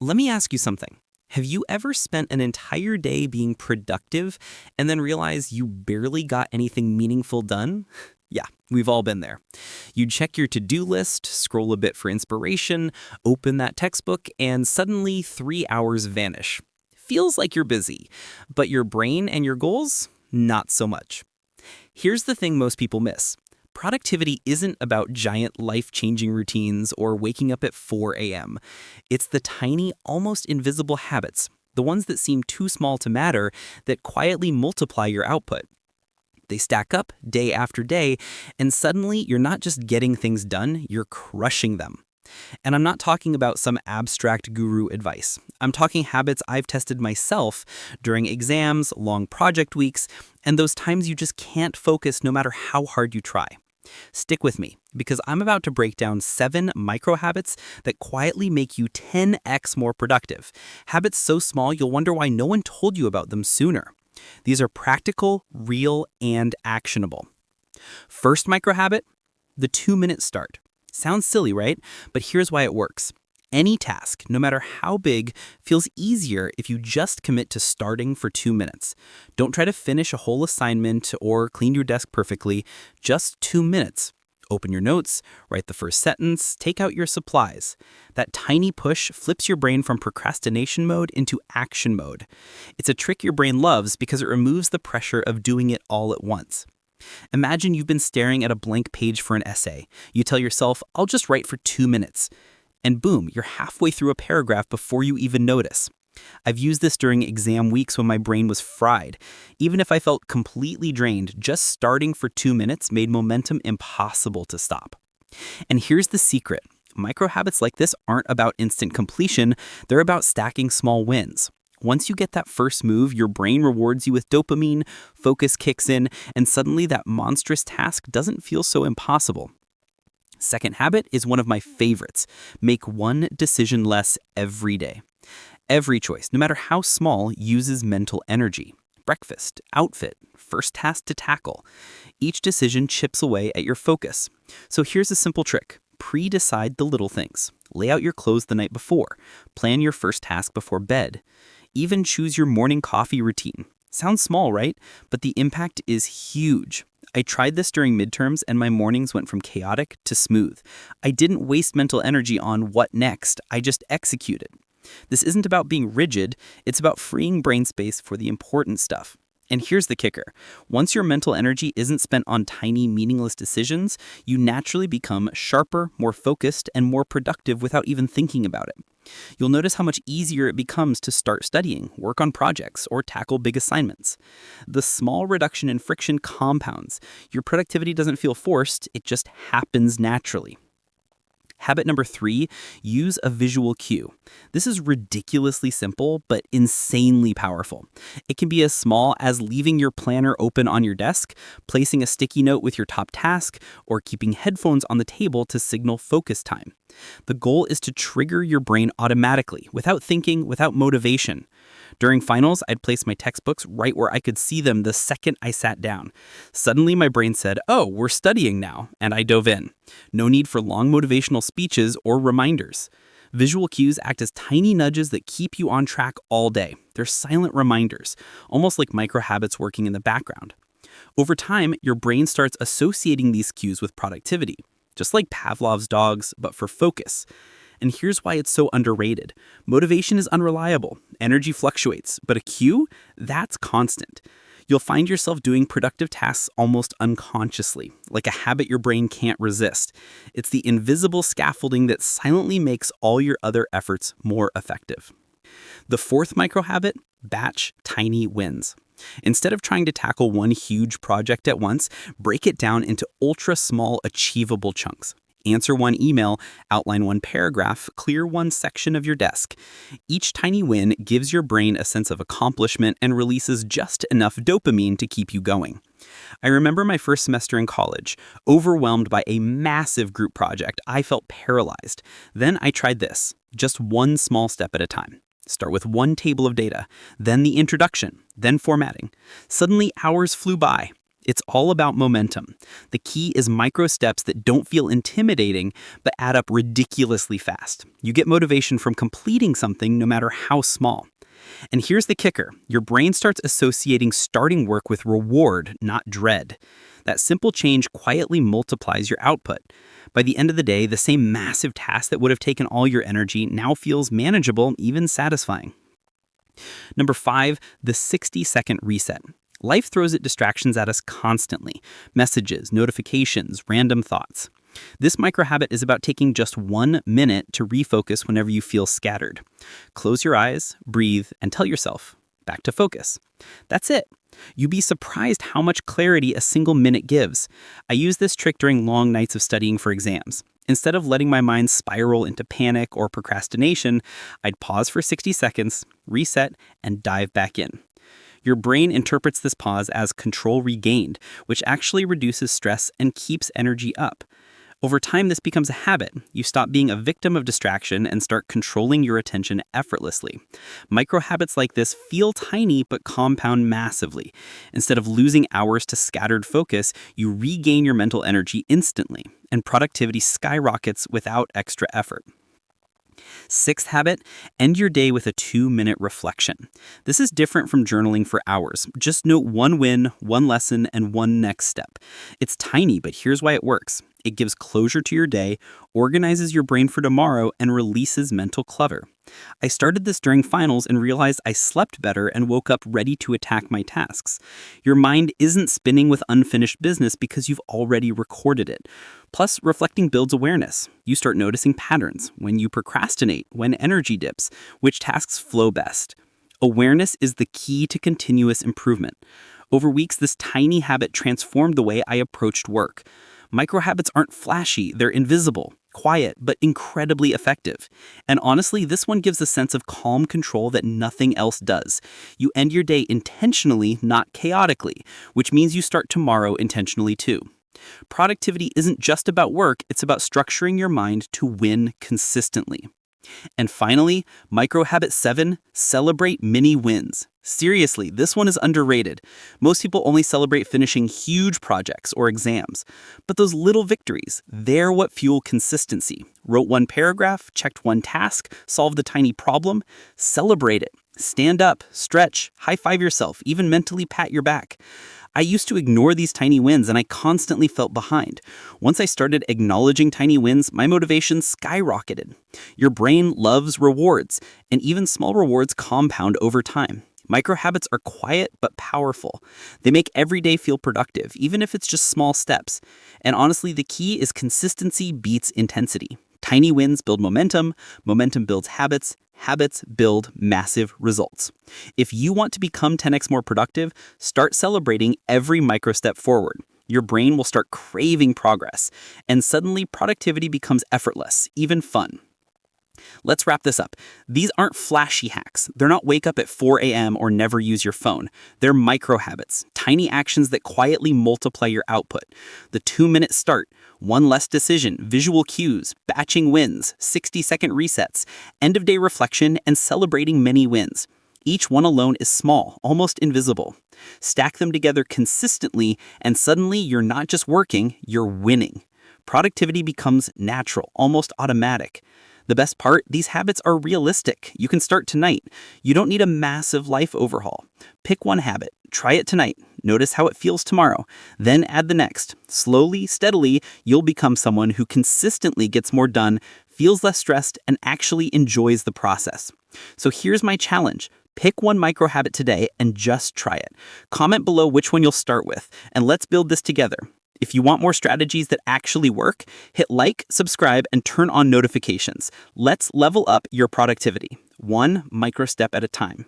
Let me ask you something. Have you ever spent an entire day being productive and then realize you barely got anything meaningful done? Yeah, we've all been there. You check your to-do list, scroll a bit for inspiration, open that textbook, and suddenly 3 hours vanish. Feels like you're busy, but your brain and your goals? Not so much. Here's the thing most people miss. Productivity isn't about giant life-changing routines or waking up at 4 a.m. It's the tiny, almost invisible habits, the ones that seem too small to matter, that quietly multiply your output. They stack up day after day, and suddenly you're not just getting things done, you're crushing them. And I'm not talking about some abstract guru advice. I'm talking habits I've tested myself during exams, long project weeks, and those times you just can't focus no matter how hard you try. Stick with me, because I'm about to break down 7 micro habits that quietly make you 10x more productive. Habits so small you'll wonder why no one told you about them sooner. These are practical, real, and actionable. First micro habit, the 2-minute start. Sounds silly, right? But here's why it works. Any task, no matter how big, feels easier if you just commit to starting for 2 minutes. Don't try to finish a whole assignment or clean your desk perfectly, just 2 minutes. Open your notes, write the first sentence, take out your supplies. That tiny push flips your brain from procrastination mode into action mode. It's a trick your brain loves because it removes the pressure of doing it all at once. Imagine you've been staring at a blank page for an essay. You tell yourself, I'll just write for 2 minutes. And boom, you're halfway through a paragraph before you even notice. I've used this during exam weeks when my brain was fried. Even if I felt completely drained, just starting for 2 minutes made momentum impossible to stop. And here's the secret. Micro habits like this aren't about instant completion, they're about stacking small wins. Once you get that first move, your brain rewards you with dopamine, focus kicks in, and suddenly that monstrous task doesn't feel so impossible. Second habit is one of my favorites. Make one decision less every day. Every choice, no matter how small, uses mental energy. Breakfast, outfit, first task to tackle. Each decision chips away at your focus. So here's a simple trick. Pre-decide the little things. Lay out your clothes the night before. Plan your first task before bed. Even choose your morning coffee routine. Sounds small, right? But the impact is huge. I tried this during midterms and my mornings went from chaotic to smooth. I didn't waste mental energy on what next, I just executed. This isn't about being rigid, it's about freeing brain space for the important stuff. And here's the kicker. Once your mental energy isn't spent on tiny, meaningless decisions, you naturally become sharper, more focused, and more productive without even thinking about it. You'll notice how much easier it becomes to start studying, work on projects, or tackle big assignments. The small reduction in friction compounds. Your productivity doesn't feel forced, it just happens naturally. Habit number 3, use a visual cue. This is ridiculously simple, but insanely powerful. It can be as small as leaving your planner open on your desk, placing a sticky note with your top task, or keeping headphones on the table to signal focus time. The goal is to trigger your brain automatically, without thinking, without motivation. During finals, I'd place my textbooks right where I could see them the second I sat down. Suddenly, my brain said, oh, we're studying now, and I dove in. No need for long motivational speeches or reminders. Visual cues act as tiny nudges that keep you on track all day. They're silent reminders, almost like micro habits working in the background. Over time, your brain starts associating these cues with productivity, just like Pavlov's dogs, but for focus. And here's why it's so underrated. Motivation is unreliable, energy fluctuates, but a cue, that's constant. You'll find yourself doing productive tasks almost unconsciously, like a habit your brain can't resist. It's the invisible scaffolding that silently makes all your other efforts more effective. The fourth micro habit, batch tiny wins. Instead of trying to tackle one huge project at once, break it down into ultra small, achievable chunks. Answer one email, outline one paragraph, clear one section of your desk. Each tiny win gives your brain a sense of accomplishment and releases just enough dopamine to keep you going. I remember my first semester in college. Overwhelmed by a massive group project, I felt paralyzed. Then I tried this, just one small step at a time. Start with one table of data, then the introduction, then formatting. Suddenly, hours flew by. It's all about momentum. The key is micro steps that don't feel intimidating, but add up ridiculously fast. You get motivation from completing something no matter how small. And here's the kicker. Your brain starts associating starting work with reward, not dread. That simple change quietly multiplies your output. By the end of the day, the same massive task that would have taken all your energy now feels manageable, even satisfying. Number 5, the 60-second reset. Life throws at distractions at us constantly. Messages, notifications, random thoughts. This micro habit is about taking just 1 minute to refocus whenever you feel scattered. Close your eyes, breathe, and tell yourself, back to focus. That's it. You'd be surprised how much clarity a single minute gives. I use this trick during long nights of studying for exams. Instead of letting my mind spiral into panic or procrastination, I'd pause for 60 seconds, reset, and dive back in. Your brain interprets this pause as control regained, which actually reduces stress and keeps energy up. Over time, this becomes a habit. You stop being a victim of distraction and start controlling your attention effortlessly. Micro habits like this feel tiny but compound massively. Instead of losing hours to scattered focus, you regain your mental energy instantly, and productivity skyrockets without extra effort. 6th habit, end your day with a 2-minute reflection. This is different from journaling for hours. Just note one win, one lesson, and one next step. It's tiny, but here's why it works. It gives closure to your day, organizes your brain for tomorrow, and releases mental clutter. I started this during finals and realized I slept better and woke up ready to attack my tasks. Your mind isn't spinning with unfinished business because you've already recorded it. Plus, reflecting builds awareness. You start noticing patterns, when you procrastinate, when energy dips, which tasks flow best. Awareness is the key to continuous improvement. Over weeks, this tiny habit transformed the way I approached work. Micro habits aren't flashy, they're invisible, quiet, but incredibly effective. And honestly, this one gives a sense of calm control that nothing else does. You end your day intentionally, not chaotically, which means you start tomorrow intentionally too. Productivity isn't just about work, it's about structuring your mind to win consistently. And finally, micro habit 7, celebrate mini wins. Seriously, this one is underrated. Most people only celebrate finishing huge projects or exams. But those little victories, they're what fuel consistency. Wrote one paragraph, checked one task, solved a tiny problem. Celebrate it. Stand up, stretch, high-five yourself, even mentally pat your back. I used to ignore these tiny wins and I constantly felt behind. Once I started acknowledging tiny wins, my motivation skyrocketed. Your brain loves rewards, and even small rewards compound over time. Micro habits are quiet but powerful. They make every day feel productive, even if it's just small steps. And honestly, the key is consistency beats intensity. Tiny wins build momentum, momentum builds habits, habits build massive results. If you want to become 10x more productive, start celebrating every micro step forward. Your brain will start craving progress, and suddenly productivity becomes effortless, even fun. Let's wrap this up. These aren't flashy hacks. They're not wake up at 4 a.m. or never use your phone. They're micro habits, tiny actions that quietly multiply your output. The 2-minute start, one less decision, visual cues, batching wins, 60-second resets, end-of-day reflection, and celebrating many wins. Each one alone is small, almost invisible. Stack them together consistently, and suddenly you're not just working, you're winning. Productivity becomes natural, almost automatic. The best part, these habits are realistic. You can start tonight. You don't need a massive life overhaul. Pick one habit, try it tonight, notice how it feels tomorrow, then add the next. Slowly, steadily, you'll become someone who consistently gets more done, feels less stressed, and actually enjoys the process. So here's my challenge. Pick one micro habit today and just try it. Comment below which one you'll start with, and let's build this together. If you want more strategies that actually work, hit like, subscribe, and turn on notifications. Let's level up your productivity, one micro step at a time.